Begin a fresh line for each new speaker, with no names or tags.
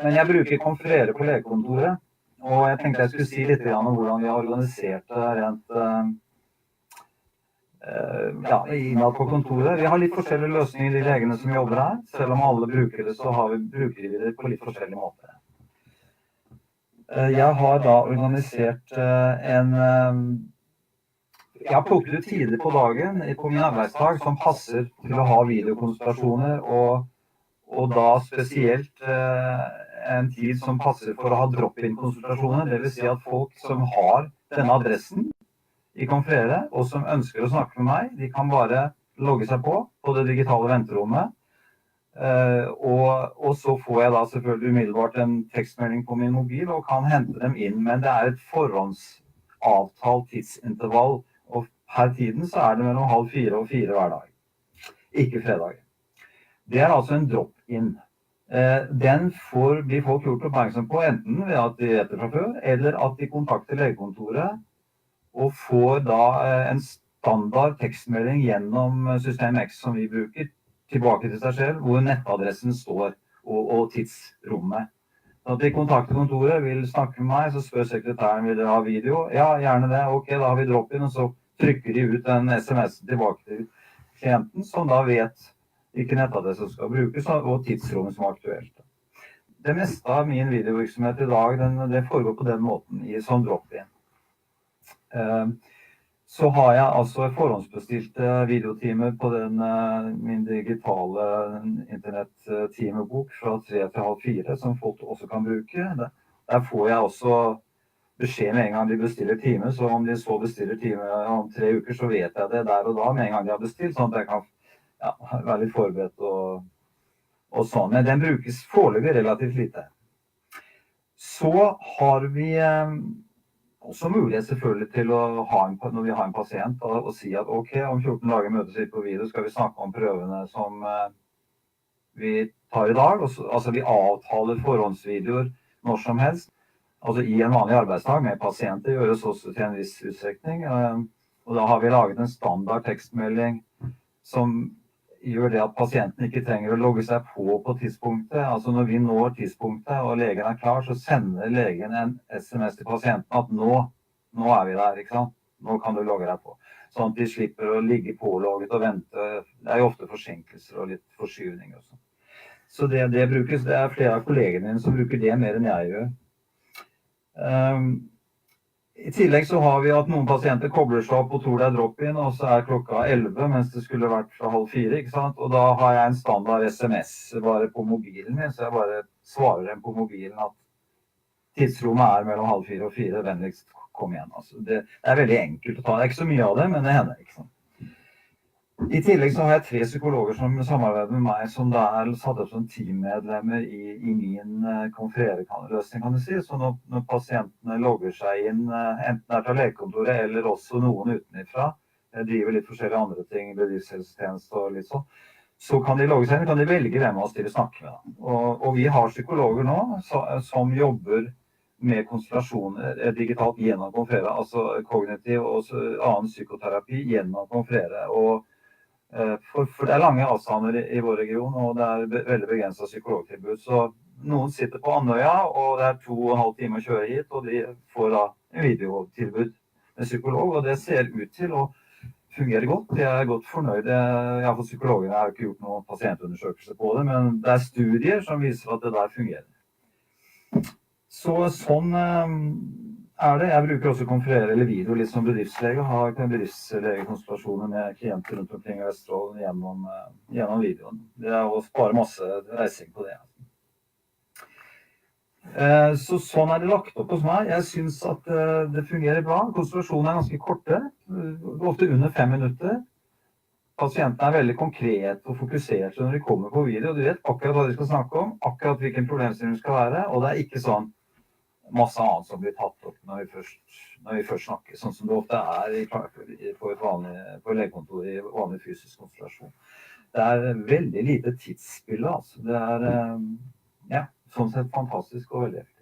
Men jeg bruker konferere på legekontoret, og jeg tenkte jeg skulle si litt om hvordan vi har organisert det rent innad på kontoret. Vi har litt forskjellige løsninger, de legene som jobber her. Selv om alle bruker det, så bruker vi det på litt forskjellige måter. Jeg har da organisert jeg har plukket ut tider på dagen på min arbeidsdag som passer til å ha videokonsultasjoner, og da spesielt en tid som passer for å ha drop-in-konsultasjoner. Det vil si at folk som har denne adressen i Confrere, og som ønsker å snakke med meg, de kan bare logge seg på det digitale venterommet. Og så får jeg da selvfølgelig umiddelbart en tekstmelding på min mobil og kan hente dem inn, men det er et forhåndsavtalt tidsintervall, og per tiden så er det mellom 3:30 og 4 hver dag, ikke fredag. Det er altså en drop-in. Den blir folk gjort oppmerksom på enten ved at de vet det fra før, eller at de kontakter legekontoret og får da en standard tekstmelding gjennom System X som vi bruker, tilbake til seg selv, hvor nettadressen står og tidsrommet. Så at de kontakter kontoret, vil snakke med meg, så spør sekretæren, vil dere ha video? Ja, gjerne det. Ok, da har vi drop-in, og så trykker de ut en SMS tilbake til klienten, som da vet hvilken nettadresse som skal brukes, og tidsrommet som er aktuelt. Det meste av min videovirksomhet i dag, det foregår på den måten, som drop-in. Så har jeg altså forhåndsbestilte videotimer på min digitale internettimebok fra 3 til halv 4, som folk også kan bruke. Der får jeg også beskjed med en gang de bestiller time, så om de så bestiller time om 3 uker, så vet jeg det der og da med en gang de har bestilt, sånn at jeg kan være litt forberedt og sånn. Men den brukes foreløpig relativt lite. Så har vi også mulighet selvfølgelig til å når vi har en pasient, og si at ok, om 14 dager møtes vi på video, skal vi snakke om prøvene som vi tar i dag. Altså vi avtaler forhåndsvideoer når som helst. Altså i en vanlig arbeidsdag med pasienter gjøres også til en viss utstrekning. Og da har vi laget en standard tekstmelding som gjør det at pasienten ikke trenger å logge seg på tidspunktet. Altså når vi når tidspunktet og legen er klar, så sender legen en SMS til pasienten at nå er vi der, ikke sant? Nå kan du logge deg på. Sånn at de slipper å ligge pålogget og vente. Det er jo ofte forsinkelser og litt forskyvning og sånn. Så det brukes, det er flere av kollegene mine som bruker det mer enn jeg gjør. I tillegg så har vi at noen pasienter kobler seg opp og tror det er drop-in, og så er klokka 11, mens det skulle vært fra halv 4, ikke sant? Og da har jeg en standard SMS bare på mobilen min, så jeg bare svarer dem på mobilen at tidsrommet er mellom halv 4 og 4, vennligst kom igjen. Altså, det er veldig enkelt å ta, det er ikke så mye av det, men det hender, ikke sant? I tillegg så har jeg 3 psykologer som samarbeider med meg, som da er satt opp som teammedlemmer i min konferere-løsning, kan du si. Så når pasientene logger seg inn, enten det er fra legekontoret eller også noen utenifra, driver litt forskjellige andre ting, bedriftshelsetjeneste og litt sånn, så kan de logge seg inn, kan de velge hvem av oss de vil snakke med. Og vi har psykologer nå som jobber med konsultasjoner digitalt gjennom konferere, altså kognitiv og annen psykoterapi gjennom konferere. For det er lange avstander i vår region, og det er veldig begrenset psykologtilbud. Så noen sitter på Andøya, og det er 2,5 timer å kjøre hit, og de får da en videotilbud med psykolog, og det ser ut til å fungere godt. Jeg er godt fornøyd. Jeg har fått psykologene, jeg har ikke gjort noen pasientundersøkelse på det, men det er studier som viser at det der fungerer. Så sånn er det. Jeg bruker også konferere eller video litt som bedriftslege, har bedriftslegekonsultasjoner med klienter rundt omkring i Vesterålen gjennom videoen. Det er å spare masse reising på det. Så sånn er det lagt opp hos meg. Jeg synes at det fungerer bra. Konsultasjonen er ganske korte, ofte under 5 minutter. Pasienten er veldig konkret og fokusert når de kommer på video. Du vet akkurat hva de skal snakke om, akkurat hvilken problemstilling det skal være, og det er ikke sånn masse annet som blir tatt opp når vi først snakker, sånn som det ofte er på legekontor i vanlig fysisk konsultasjon. Det er veldig lite tidsspille, altså. Det er, sånn sett fantastisk og veldig effektivt.